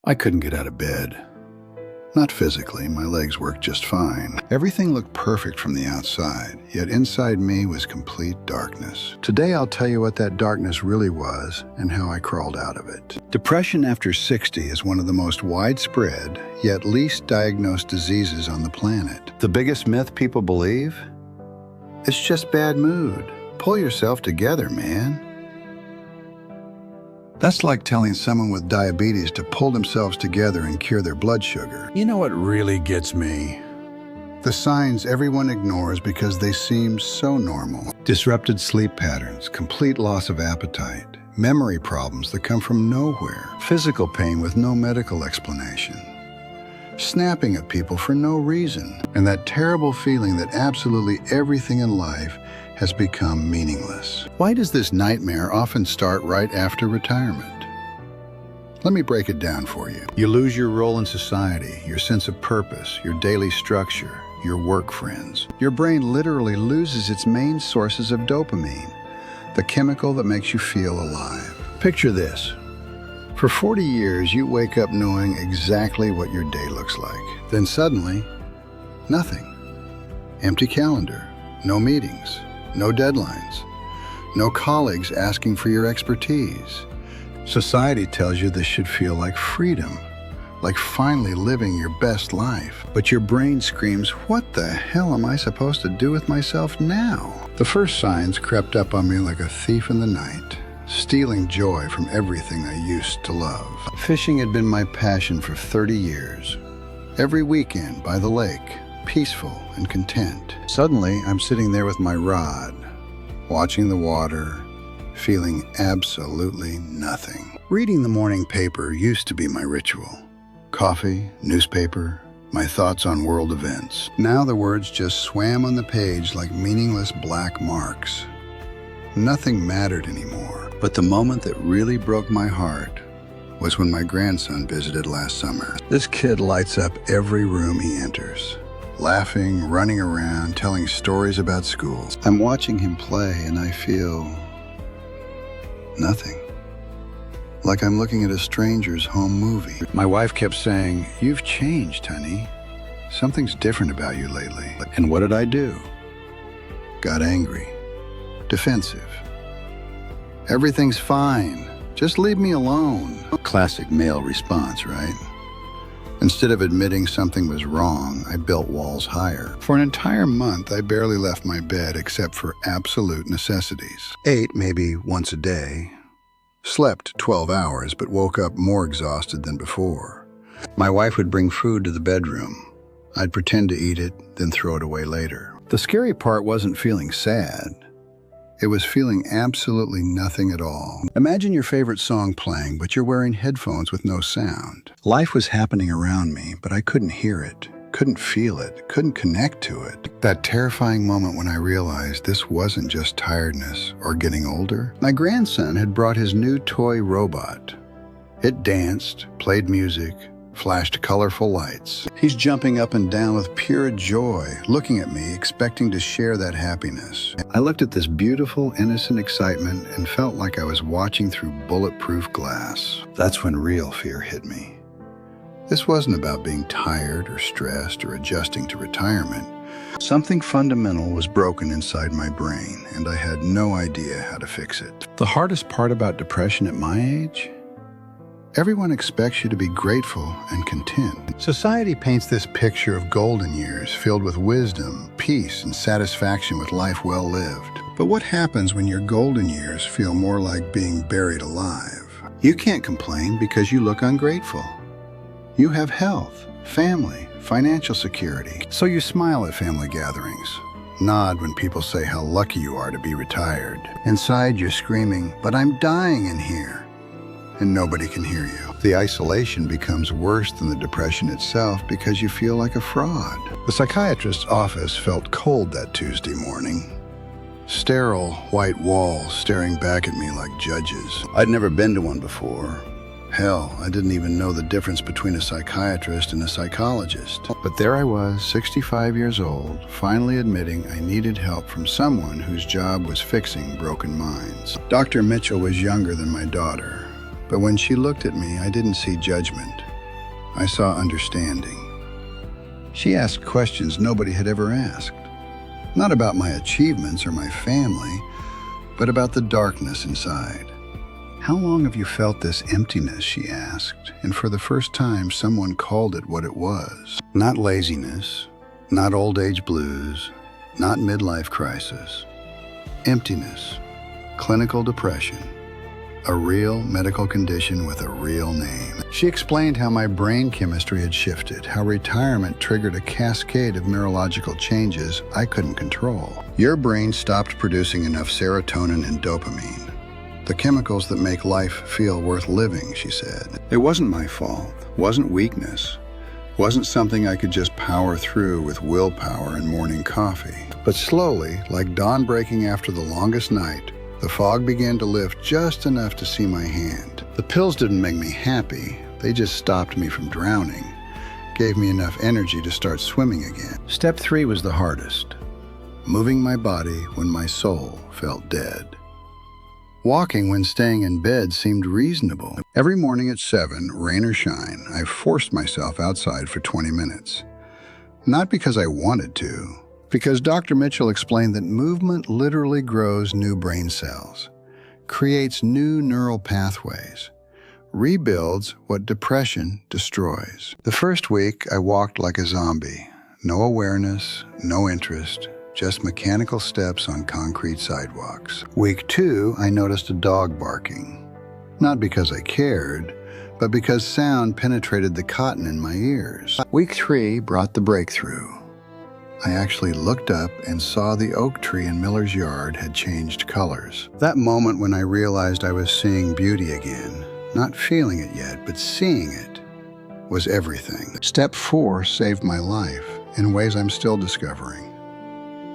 I couldn't get out of bed. Not physically, my legs worked just fine. Everything looked perfect from the outside, yet inside me was complete darkness. Today I'll tell you what that darkness really was and how I crawled out of it. Depression after 60 is one of the most widespread, yet least diagnosed diseases on the planet. The biggest myth people believe? It's just bad mood. Pull yourself together, man. That's like telling someone with diabetes to pull themselves together and cure their blood sugar. You know what really gets me? The signs everyone ignores because they seem so normal. Disrupted sleep patterns, complete loss of appetite, memory problems that come from nowhere, physical pain with no medical explanation, snapping at people for no reason, and that terrible feeling that absolutely everything in life has become meaningless. Why does this nightmare often start right after retirement? Let me break it down for you. You lose your role in society, your sense of purpose, your daily structure, your work friends. Your brain literally loses its main sources of dopamine, the chemical that makes you feel alive. Picture this. For 40 years, you wake up knowing exactly what your day looks like. Then suddenly, nothing. Empty calendar, no meetings, no deadlines, no colleagues asking for your expertise. Society tells you this should feel like freedom, like finally living your best life. But your brain screams, what the hell am I supposed to do with myself now? The first signs crept up on me like a thief in the night, stealing joy from everything I used to love. Fishing had been my passion for 30 years. Every weekend by the lake, peaceful and content. Suddenly, I'm sitting there with my rod, watching the water, feeling absolutely nothing. Reading the morning paper used to be my ritual. Coffee, newspaper, my thoughts on world events. Now the words just swam on the page like meaningless black marks. Nothing mattered anymore. But the moment that really broke my heart was when my grandson visited last summer. This kid lights up every room he enters. Laughing, running around, telling stories about school. I'm watching him play and I feel nothing. Like I'm looking at a stranger's home movie. My wife kept saying, "You've changed, honey. Something's different about you lately." And what did I do? Got angry, defensive. Everything's fine. Just leave me alone. Classic male response, right? Instead of admitting something was wrong, I built walls higher. For an entire month, I barely left my bed except for absolute necessities. Ate maybe once a day. Slept 12 hours, but woke up more exhausted than before. My wife would bring food to the bedroom. I'd pretend to eat it, then throw it away later. The scary part wasn't feeling sad. It was feeling absolutely nothing at all. Imagine your favorite song playing, but you're wearing headphones with no sound. Life was happening around me, but I couldn't hear it, couldn't feel it, couldn't connect to it. That terrifying moment when I realized this wasn't just tiredness or getting older. My grandson had brought his new toy robot. It danced, played music, flashed colorful lights. He's jumping up and down with pure joy, looking at me, expecting to share that happiness. I looked at this beautiful, innocent excitement and felt like I was watching through bulletproof glass. That's when real fear hit me. This wasn't about being tired or stressed or adjusting to retirement. Something fundamental was broken inside my brain, and I had no idea how to fix it. The hardest part about depression at my age? Everyone expects you to be grateful and content. Society paints this picture of golden years filled with wisdom, peace, and satisfaction with life well lived. But what happens when your golden years feel more like being buried alive? You can't complain because you look ungrateful. You have health, family, financial security. So you smile at family gatherings, nod when people say how lucky you are to be retired. Inside you're screaming, "But I'm dying in here." And nobody can hear you. The isolation becomes worse than the depression itself because you feel like a fraud. The psychiatrist's office felt cold that Tuesday morning. Sterile white walls staring back at me like judges. I'd never been to one before. Hell, I didn't even know the difference between a psychiatrist and a psychologist. But there I was, 65 years old, finally admitting I needed help from someone whose job was fixing broken minds. Dr. Mitchell was younger than my daughter. But when she looked at me, I didn't see judgment, I saw understanding. She asked questions nobody had ever asked. Not about my achievements or my family, but about the darkness inside. "How long have you felt this emptiness?" she asked, and for the first time someone called it what it was. Not laziness, not old age blues, not midlife crisis. Emptiness, clinical depression, a real medical condition with a real name. She explained how my brain chemistry had shifted, how retirement triggered a cascade of neurological changes I couldn't control. "Your brain stopped producing enough serotonin and dopamine, the chemicals that make life feel worth living," she said. It wasn't my fault, wasn't weakness, wasn't something I could just power through with willpower and morning coffee. But slowly, like dawn breaking after the longest night, the fog began to lift just enough to see my hand. The pills didn't make me happy, they just stopped me from drowning, gave me enough energy to start swimming again. Step 3 was the hardest, moving my body when my soul felt dead. Walking when staying in bed seemed reasonable. Every morning at 7, rain or shine, I forced myself outside for 20 minutes. Not because I wanted to, because Dr. Mitchell explained that movement literally grows new brain cells, creates new neural pathways, rebuilds what depression destroys. The first week, I walked like a zombie. No awareness, no interest, just mechanical steps on concrete sidewalks. Week 2, I noticed a dog barking. Not because I cared, but because sound penetrated the cotton in my ears. Week 3 brought the breakthrough. I actually looked up and saw the oak tree in Miller's yard had changed colors. That moment when I realized I was seeing beauty again, not feeling it yet, but seeing it, was everything. Step 4 saved my life in ways I'm still discovering.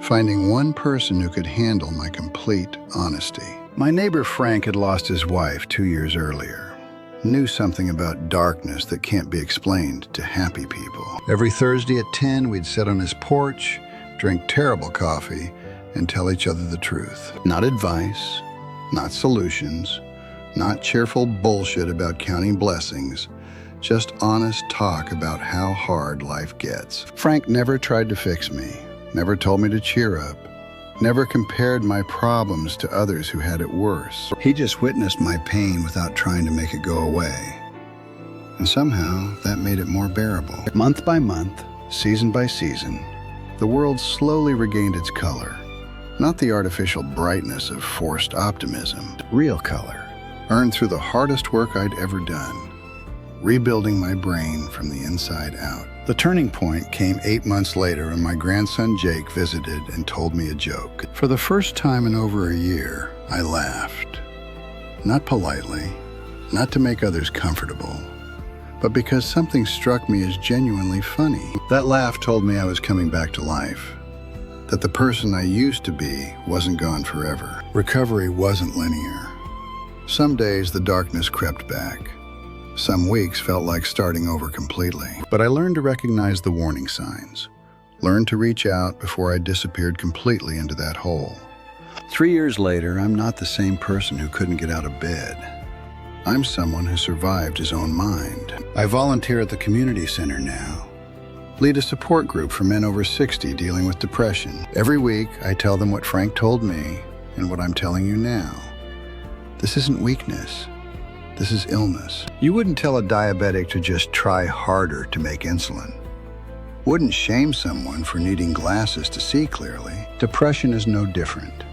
Finding one person who could handle my complete honesty. My neighbor Frank had lost his wife 2 years earlier. Knew something about darkness that can't be explained to happy people. Every Thursday at 10, we'd sit on his porch, drink terrible coffee, and tell each other the truth. Not advice, not solutions, not cheerful bullshit about counting blessings, just honest talk about how hard life gets. Frank never tried to fix me, never told me to cheer up, never compared my problems to others who had it worse. He just witnessed my pain without trying to make it go away. And somehow, that made it more bearable. Month by month, season by season, the world slowly regained its color. Not the artificial brightness of forced optimism, real color, earned through the hardest work I'd ever done, rebuilding my brain from the inside out. The turning point came 8 months later when my grandson Jake visited and told me a joke. For the first time in over a year, I laughed. Not politely, not to make others comfortable, but because something struck me as genuinely funny. That laugh told me I was coming back to life, that the person I used to be wasn't gone forever. Recovery wasn't linear. Some days the darkness crept back. Some weeks felt like starting over completely. But I learned to recognize the warning signs, learned to reach out before I disappeared completely into that hole. 3 years later, I'm not the same person who couldn't get out of bed. I'm someone who survived his own mind. I volunteer at the community center now, lead a support group for men over 60 dealing with depression. Every week, I tell them what Frank told me and what I'm telling you now. This isn't weakness. This is illness. You wouldn't tell a diabetic to just try harder to make insulin. Wouldn't shame someone for needing glasses to see clearly. Depression is no different.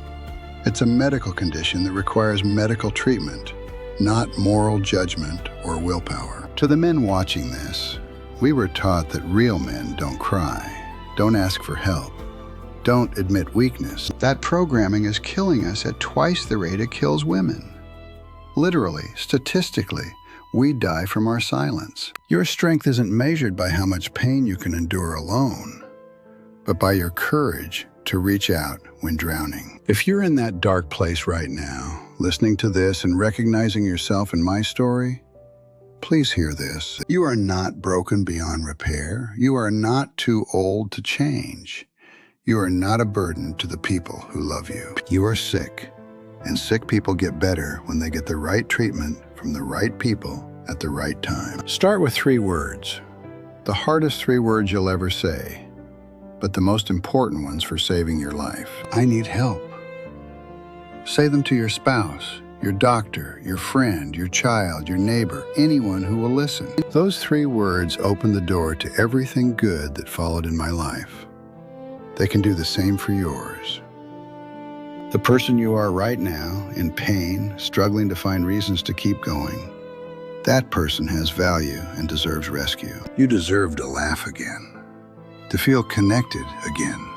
It's a medical condition that requires medical treatment, not moral judgment or willpower. To the men watching this, we were taught that real men don't cry, don't ask for help, don't admit weakness. That programming is killing us at twice the rate it kills women. Literally, statistically, we die from our silence. Your strength isn't measured by how much pain you can endure alone, but by your courage to reach out when drowning. If you're in that dark place right now, listening to this and recognizing yourself in my story, please hear this. You are not broken beyond repair. You are not too old to change. You are not a burden to the people who love you. You are sick. And sick people get better when they get the right treatment from the right people at the right time. Start with 3 words. The hardest 3 words you'll ever say, but the most important ones for saving your life. I need help. Say them to your spouse, your doctor, your friend, your child, your neighbor, anyone who will listen. Those 3 words open the door to everything good that followed in my life. They can do the same for yours. The person you are right now, in pain, struggling to find reasons to keep going, that person has value and deserves rescue. You deserve to laugh again, to feel connected again,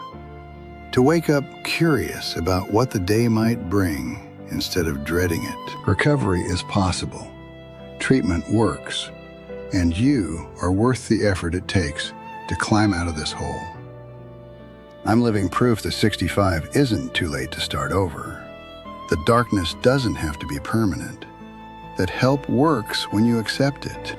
to wake up curious about what the day might bring instead of dreading it. Recovery is possible. Treatment works. And you are worth the effort it takes to climb out of this hole. I'm living proof that 65 isn't too late to start over. The darkness doesn't have to be permanent. That help works when you accept it.